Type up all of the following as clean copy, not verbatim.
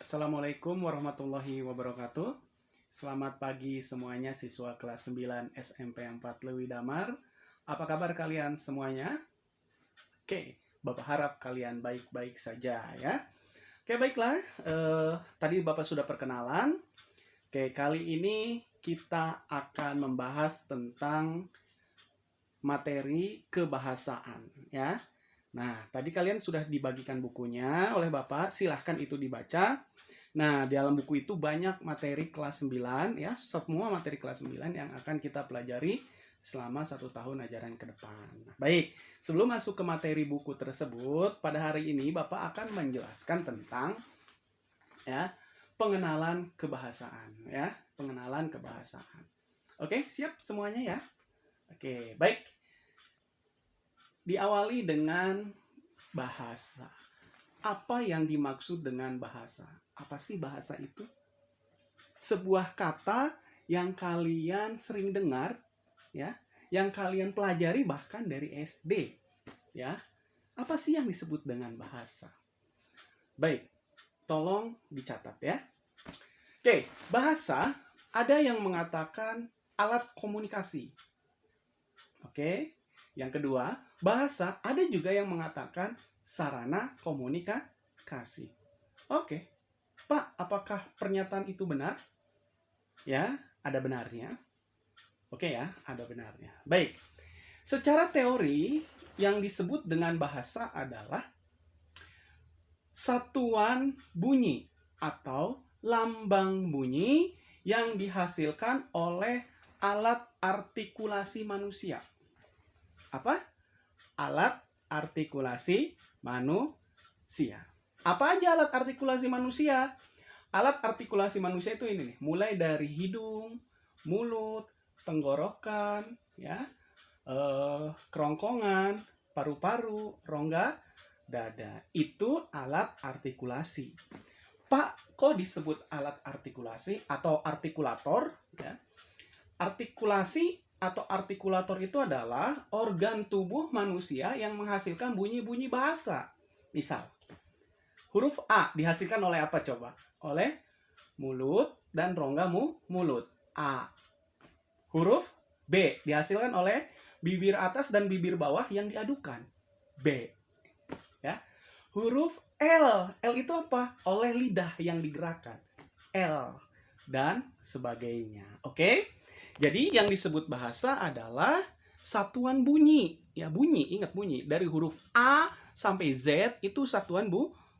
Assalamualaikum warahmatullahi wabarakatuh. Selamat pagi semuanya siswa kelas 9 SMP 4 Lewi Damar. Apa kabar kalian semuanya? Oke, Bapak harap kalian baik-baik saja ya. Oke, baiklah. Tadi Bapak sudah perkenalan. Oke, kali ini kita akan membahas tentang materi kebahasaan ya. Nah, tadi kalian sudah dibagikan bukunya oleh Bapak, silahkan itu dibaca. Nah, di dalam buku itu banyak materi kelas 9 ya, semua materi kelas 9 yang akan kita pelajari selama 1 tahun ajaran ke depan. Nah, baik, sebelum masuk ke materi buku tersebut, pada hari ini Bapak akan menjelaskan tentang ya, pengenalan kebahasaan ya, pengenalan kebahasaan. Oke, siap semuanya ya? Oke, baik. Diawali dengan bahasa. Apa yang dimaksud dengan bahasa? Apa sih bahasa itu? Sebuah kata yang kalian sering dengar, ya, yang kalian pelajari bahkan dari SD, ya. Apa sih yang disebut dengan bahasa? Baik, tolong dicatat ya. Oke, bahasa ada yang mengatakan alat komunikasi. Oke. Yang kedua, bahasa ada juga yang mengatakan sarana komunikasi. Oke. Pak, apakah pernyataan itu benar? Ya, ada benarnya. Oke ya, ada benarnya. Baik. Secara teori, yang disebut dengan bahasa adalah satuan bunyi atau lambang bunyi yang dihasilkan oleh alat artikulasi manusia. Apa? Alat artikulasi manusia. Apa aja alat artikulasi manusia? Alat artikulasi manusia itu ini nih, mulai dari hidung, mulut, tenggorokan, ya, kerongkongan, paru-paru, rongga dada. Itu alat artikulasi. Pak, kok disebut alat artikulasi atau artikulator? Ya. Artikulasi atau artikulator itu adalah organ tubuh manusia yang menghasilkan bunyi-bunyi bahasa. Misal, huruf A dihasilkan oleh apa coba? Oleh mulut dan rongga mulut. A. Huruf B dihasilkan oleh bibir atas dan bibir bawah yang diadukan. B. Ya. Huruf L. L itu apa? Oleh lidah yang digerakkan. L. Dan sebagainya. Oke? Jadi yang disebut bahasa adalah satuan bunyi. Ya, bunyi, ingat bunyi. Dari huruf A sampai Z itu satuan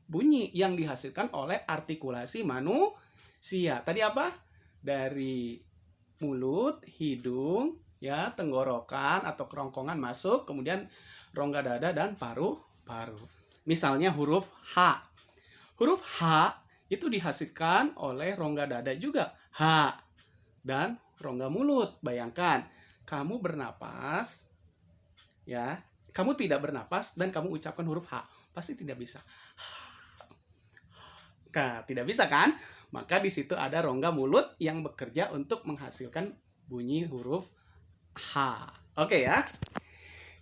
bunyi yang dihasilkan oleh artikulasi manusia. Tadi apa? Dari mulut, hidung, ya, tenggorokan atau kerongkongan masuk, kemudian rongga dada dan paru-paru. Misalnya huruf H. Huruf H itu dihasilkan oleh rongga dada juga. H. Dan rongga mulut. Bayangkan, kamu bernapas, ya, kamu tidak bernapas dan kamu ucapkan huruf H, pasti tidak bisa. Nah, tidak bisa kan? Maka di situ ada rongga mulut yang bekerja untuk menghasilkan bunyi huruf H. Oke ya.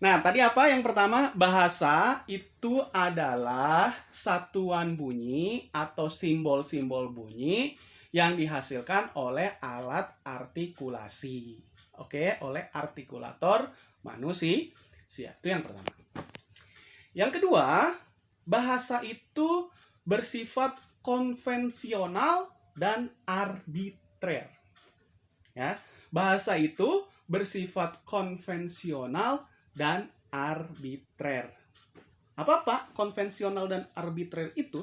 Nah, tadi apa? Yang pertama, bahasa itu adalah satuan bunyi atau simbol-simbol bunyi yang dihasilkan oleh alat artikulasi. Oke, oleh artikulator manusia. Itu yang pertama. Yang kedua, bahasa itu bersifat konvensional dan arbitrer. Ya, bahasa itu bersifat konvensional dan arbitrer. Apa Pak konvensional dan arbitrer itu?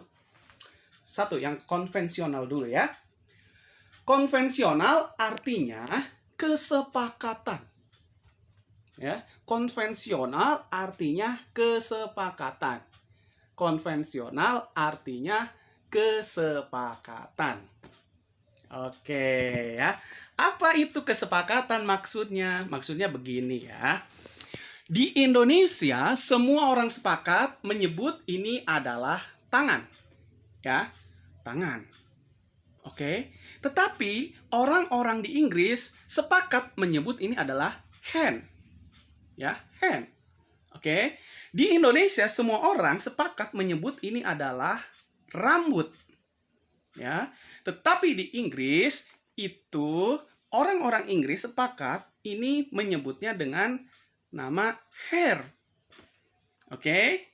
Satu, yang konvensional dulu ya. Konvensional artinya kesepakatan. Ya, konvensional artinya kesepakatan. Konvensional artinya kesepakatan. Oke ya. Apa itu kesepakatan maksudnya? Maksudnya begini ya. Di Indonesia semua orang sepakat menyebut ini adalah tangan. Ya, tangan. Oke. Tetapi orang-orang di Inggris sepakat menyebut ini adalah hand. Ya, hand. Oke. Di Indonesia semua orang sepakat menyebut ini adalah rambut. ya. Tetapi di Inggris itu orang-orang Inggris sepakat ini menyebutnya dengan nama hair. Oke?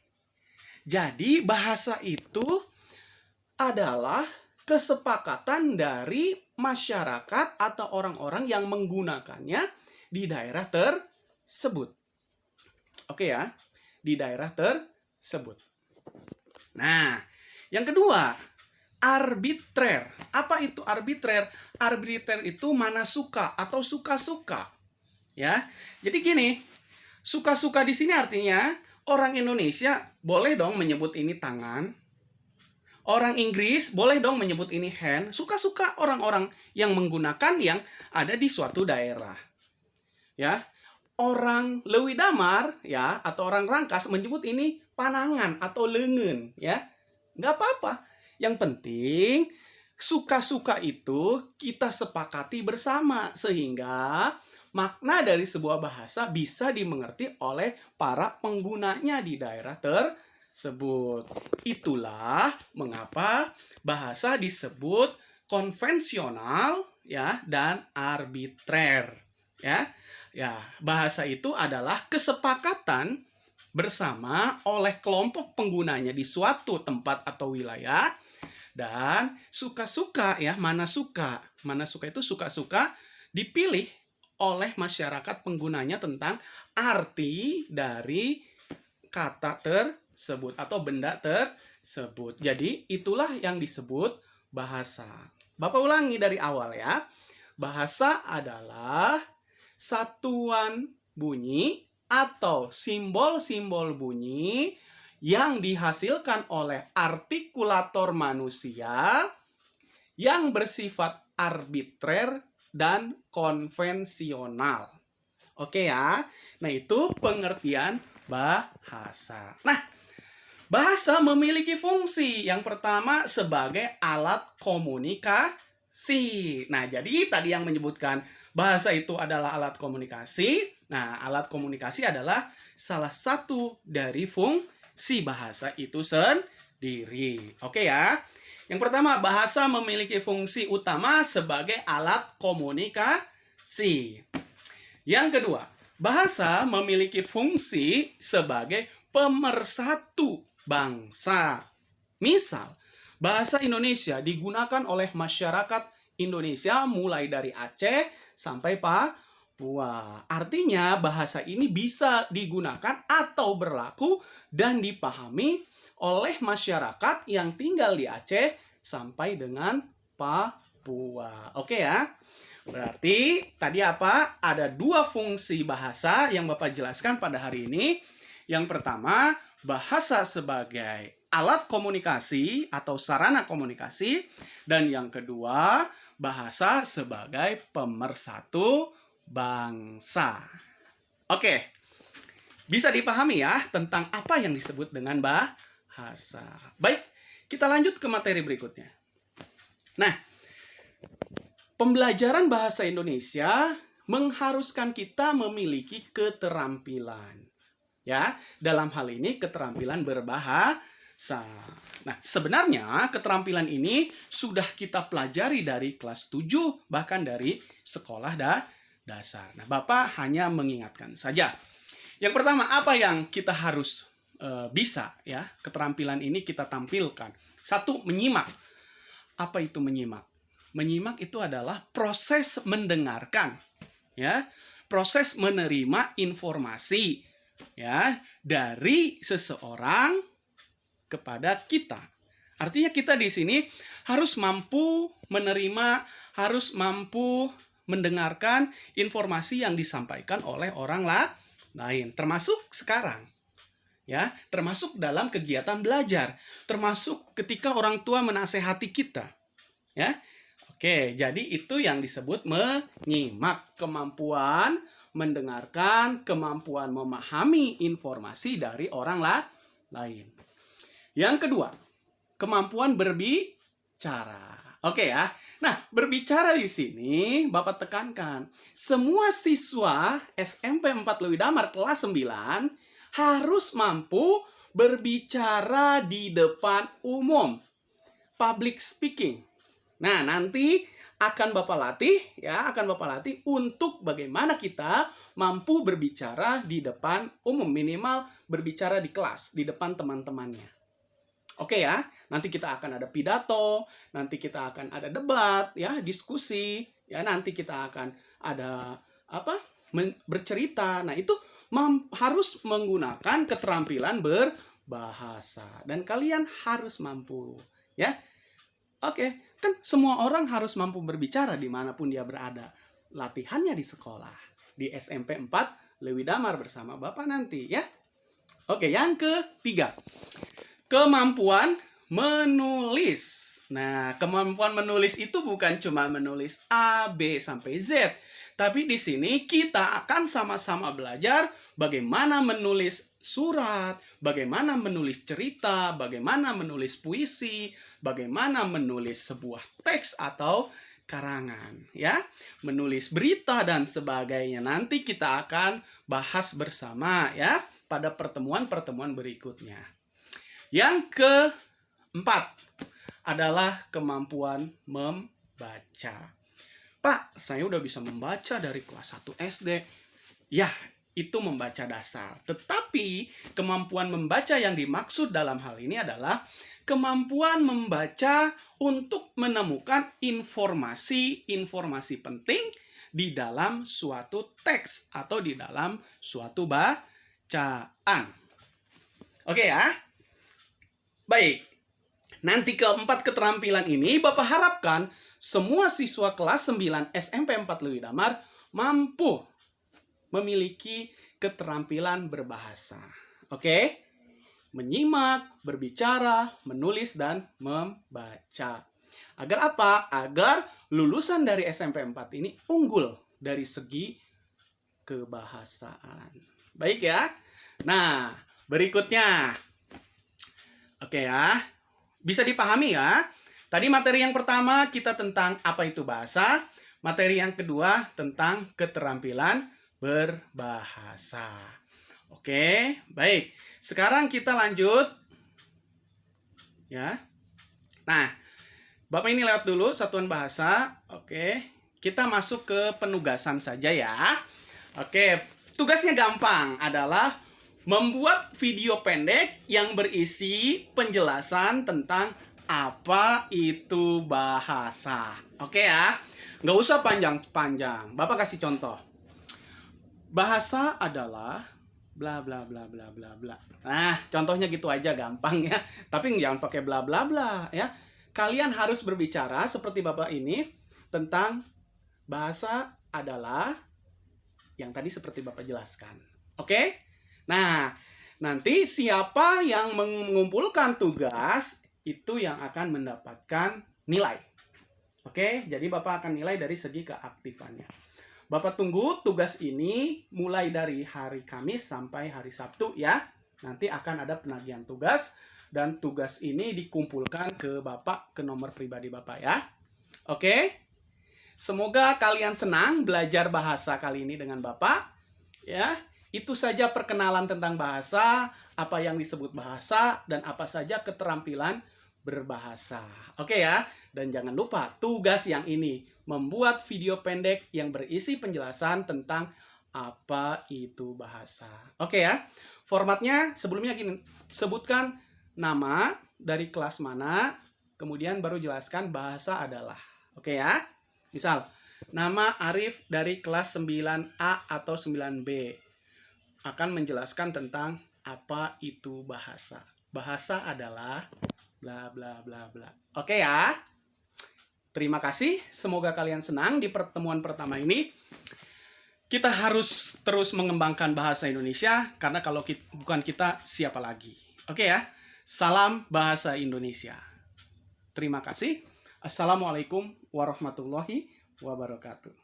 Jadi bahasa itu adalah kesepakatan dari masyarakat atau orang-orang yang menggunakannya di daerah tersebut. Oke ya, di daerah tersebut. Nah, yang kedua, arbitrer. Apa itu arbitrer? Arbitrer itu mana suka atau suka-suka. Ya. Jadi gini, suka-suka di sini artinya orang Indonesia boleh dong menyebut ini tangan. Orang Inggris boleh dong menyebut ini hand. Suka-suka orang-orang yang menggunakan yang ada di suatu daerah. Ya. Orang Lewi Damar ya atau orang Rangkas menyebut ini panangan atau lengan ya. Nggak apa-apa. Yang penting suka-suka itu kita sepakati bersama sehingga makna dari sebuah bahasa bisa dimengerti oleh para penggunanya di daerah tersebut. Itulah mengapa bahasa disebut konvensional ya dan arbitrer ya. Ya, bahasa itu adalah kesepakatan bersama oleh kelompok penggunanya di suatu tempat atau wilayah dan suka-suka ya, mana suka itu suka-suka dipilih oleh masyarakat penggunanya tentang arti dari kata tersebut atau benda tersebut. Jadi itulah yang disebut bahasa. Bapak ulangi dari awal ya. Bahasa adalah satuan bunyi atau simbol-simbol bunyi yang dihasilkan oleh artikulator manusia yang bersifat arbitrer dan konvensional. Oke ya. Nah, itu pengertian bahasa. Nah, bahasa memiliki fungsi. Yang pertama sebagai alat komunikasi. Nah, jadi tadi yang menyebutkan bahasa itu adalah alat komunikasi. Nah, alat komunikasi adalah salah satu dari fungsi bahasa itu sendiri. Oke ya. Yang pertama, bahasa memiliki fungsi utama sebagai alat komunikasi. Yang kedua, bahasa memiliki fungsi sebagai pemersatu bangsa. Misal, bahasa Indonesia digunakan oleh masyarakat Indonesia mulai dari Aceh sampai Papua. Artinya bahasa ini bisa digunakan atau berlaku dan dipahami oleh masyarakat yang tinggal di Aceh sampai dengan Papua. Oke ya. Berarti tadi apa? Ada dua fungsi bahasa yang Bapak jelaskan pada hari ini. Yang pertama, bahasa sebagai alat komunikasi atau sarana komunikasi. Dan yang kedua, bahasa sebagai pemersatu bangsa. Oke, bisa dipahami ya tentang apa yang disebut dengan bahasa. Baik, kita lanjut ke materi berikutnya. Nah, pembelajaran bahasa Indonesia mengharuskan kita memiliki keterampilan. Ya, dalam hal ini keterampilan berbahasa. Nah, sebenarnya keterampilan ini sudah kita pelajari dari kelas 7, bahkan dari sekolah dasar. Nah, Bapak hanya mengingatkan saja. Yang pertama, apa yang kita harus bisa ya? Keterampilan ini kita tampilkan. Satu, menyimak. Apa itu menyimak? Menyimak itu adalah proses mendengarkan, ya, proses menerima informasi, ya, dari seseorang kepada kita. Artinya kita di sini harus mampu menerima, harus mampu mendengarkan informasi yang disampaikan oleh orang lain, termasuk sekarang. Ya, termasuk dalam kegiatan belajar, termasuk ketika orang tua menasehati kita. Ya. Oke, jadi itu yang disebut menyimak, kemampuan mendengarkan, kemampuan memahami informasi dari orang lain. Yang kedua, kemampuan berbicara. Oke ya. Nah, berbicara di sini Bapak tekankan, semua siswa SMP 4 Lewi Damar kelas 9 harus mampu berbicara di depan umum. Public speaking. Nah, nanti akan Bapak latih untuk bagaimana kita mampu berbicara di depan umum, minimal berbicara di kelas, di depan teman-temannya. Oke ya, nanti kita akan ada pidato, nanti kita akan ada debat, ya, diskusi, ya, nanti kita akan ada bercerita. Nah, itu harus menggunakan keterampilan berbahasa dan kalian harus mampu, ya. Oke, kan semua orang harus mampu berbicara dimanapun dia berada. Latihannya di sekolah, di SMP 4 Lewi Damar bersama Bapak nanti, ya. Oke, yang ketiga, kemampuan menulis. Nah, kemampuan menulis itu bukan cuma menulis A, B, sampai Z. Tapi di sini kita akan sama-sama belajar bagaimana menulis surat, bagaimana menulis cerita, bagaimana menulis puisi, bagaimana menulis sebuah teks atau karangan, ya, menulis berita dan sebagainya. Nanti kita akan bahas bersama, ya, pada pertemuan-pertemuan berikutnya. Yang keempat adalah kemampuan membaca. Pak, saya udah bisa membaca dari kelas 1 SD. Ya, itu membaca dasar. Tetapi kemampuan membaca yang dimaksud dalam hal ini adalah kemampuan membaca untuk menemukan informasi penting di dalam suatu teks atau di dalam suatu bacaan. Oke ya? Baik, nanti keempat keterampilan ini Bapak harapkan semua siswa kelas 9 SMP 4 Lewi Damar mampu memiliki keterampilan berbahasa. Oke? Menyimak, berbicara, menulis, dan membaca. Agar apa? Agar lulusan dari SMP 4 ini unggul dari segi kebahasaan. Baik ya? Nah, berikutnya. Oke ya, bisa dipahami ya. Tadi materi yang pertama kita tentang apa itu bahasa. Materi yang kedua tentang keterampilan berbahasa. Oke, baik. Sekarang kita lanjut. Ya. Nah, Bapak ini lewat dulu satuan bahasa. Oke, kita masuk ke penugasan saja ya. Oke, tugasnya gampang, adalah membuat video pendek yang berisi penjelasan tentang apa itu bahasa. Oke ya, nggak usah panjang-panjang. Bapak kasih contoh. Bahasa adalah bla bla bla bla bla bla. Nah, contohnya gitu aja, gampang ya. Tapi jangan pakai bla bla bla ya. Kalian harus berbicara seperti Bapak ini tentang bahasa adalah yang tadi seperti Bapak jelaskan. Oke? Nah, nanti siapa yang mengumpulkan tugas itu yang akan mendapatkan nilai. Oke, jadi Bapak akan nilai dari segi keaktifannya. Bapak tunggu tugas ini mulai dari hari Kamis sampai hari Sabtu ya. Nanti akan ada penagihan tugas dan tugas ini dikumpulkan ke Bapak, ke nomor pribadi Bapak ya. Oke. Semoga kalian senang belajar bahasa kali ini dengan Bapak ya. Itu saja perkenalan tentang bahasa, apa yang disebut bahasa, dan apa saja keterampilan berbahasa. Oke ya, dan jangan lupa tugas yang ini, membuat video pendek yang berisi penjelasan tentang apa itu bahasa. Oke ya, formatnya sebelumnya gini, sebutkan nama dari kelas mana, kemudian baru jelaskan bahasa adalah. Oke ya, misal, nama Arif dari kelas 9A atau 9B. Akan menjelaskan tentang apa itu bahasa. Bahasa adalah bla bla bla bla. Oke ya. Terima kasih. Semoga kalian senang di pertemuan pertama ini. Kita harus terus mengembangkan bahasa Indonesia karena kalau bukan kita siapa lagi. Oke ya. Salam bahasa Indonesia. Terima kasih. Assalamualaikum warahmatullahi wabarakatuh.